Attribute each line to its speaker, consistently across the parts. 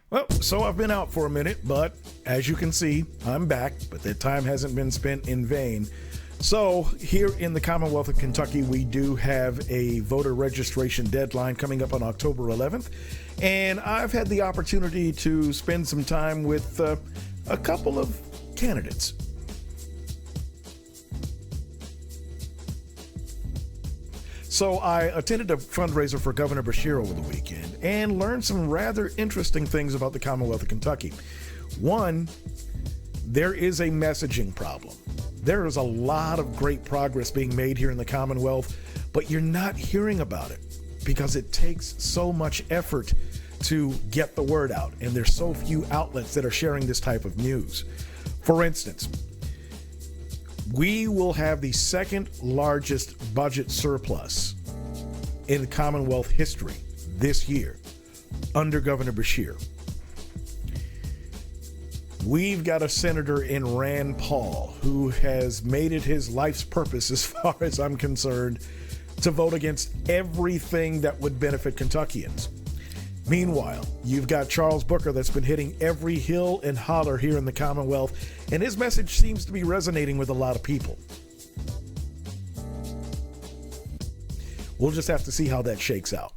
Speaker 1: Well, so I've been out for a minute, but as you can see, I'm back, but that time hasn't been spent in vain. So here in the Commonwealth of Kentucky, we do have a voter registration deadline coming up on October 11th, and I've had the opportunity to spend some time with a couple of candidates. So I attended a fundraiser for Governor Beshear over the weekend and learned some rather interesting things about the Commonwealth of Kentucky. One, there is a messaging problem. There is a lot of great progress being made here in the Commonwealth, but you're not hearing about it because it takes so much effort to get the word out, and there's so few outlets that are sharing this type of news. For instance, we will have the second largest budget surplus in Commonwealth history this year under Governor Beshear. We've got a senator in Rand Paul who has made it his life's purpose, as far as I'm concerned, to vote against everything that would benefit Kentuckians. Meanwhile, you've got Charles Booker that's been hitting every hill and holler here in the Commonwealth, and his message seems to be resonating with a lot of people. We'll just have to see how that shakes out.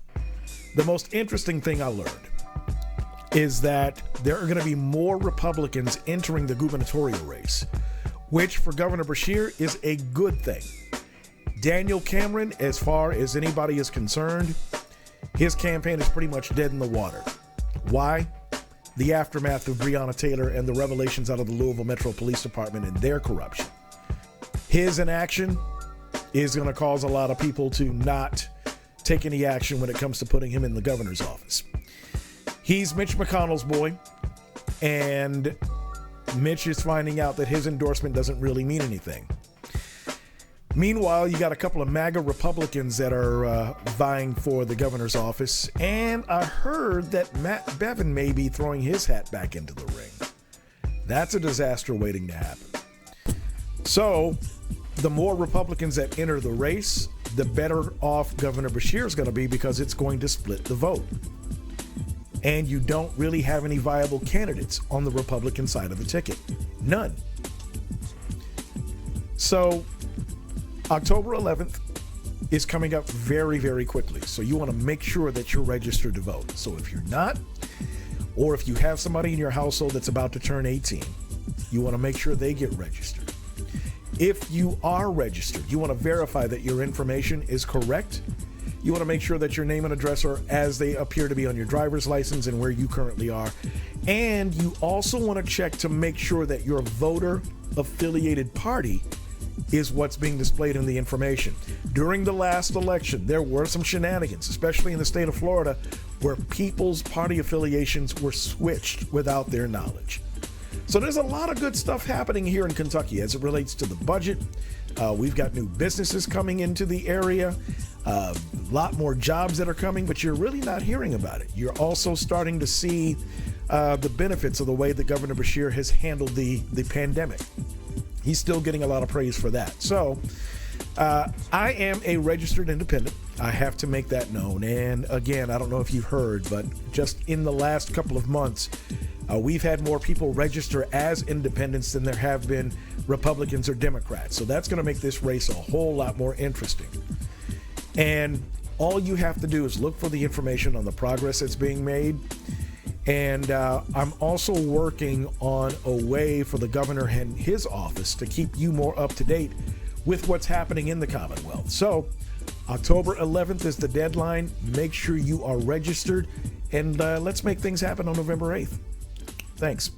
Speaker 1: The most interesting thing I learned is that there are going to be more Republicans entering the gubernatorial race, which for Governor Beshear is a good thing. Daniel Cameron, as far as anybody is concerned, his campaign is pretty much dead in the water. Why? The aftermath of Breonna Taylor and the revelations out of the Louisville Metro Police Department and their corruption. His inaction is going to cause a lot of people to not take any action when it comes to putting him in the governor's office. He's Mitch McConnell's boy, and Mitch is finding out that his endorsement doesn't really mean anything. Meanwhile, you got a couple of MAGA Republicans that are vying for the governor's office, and I heard that Matt Bevin may be throwing his hat back into the ring. That's a disaster waiting to happen. So, the more Republicans that enter the race, the better off Governor Beshear is going to be, because it's going to split the vote. And you don't really have any viable candidates on the Republican side of the ticket. None. So, October 11th is coming up very, very quickly. So you want to make sure that you're registered to vote. So if you're not, or if you have somebody in your household that's about to turn 18, you want to make sure they get registered. If you are registered, you want to verify that your information is correct. You want to make sure that your name and address are as they appear to be on your driver's license and where you currently are. And you also want to check to make sure that your voter affiliated party is what's being displayed in the information. During the last election, there were some shenanigans, especially in the state of Florida, where people's party affiliations were switched without their knowledge. So there's a lot of good stuff happening here in Kentucky as it relates to the budget. We've got new businesses coming into the area, a lot more jobs that are coming, but you're really not hearing about it. You're also starting to see the benefits of the way that Governor Beshear has handled the pandemic. He's still getting a lot of praise for that. So I am a registered independent. I have to make that known. And again, I don't know if you've heard, but just in the last couple of months, we've had more people register as independents than there have been Republicans or Democrats. So that's going to make this race a whole lot more interesting. And all you have to do is look for the information on the progress that's being made. And I'm also working on a way for the governor and his office to keep you more up to date with what's happening in the Commonwealth. So October 11th is the deadline. Make sure you are registered, and let's make things happen on November 8th. Thanks.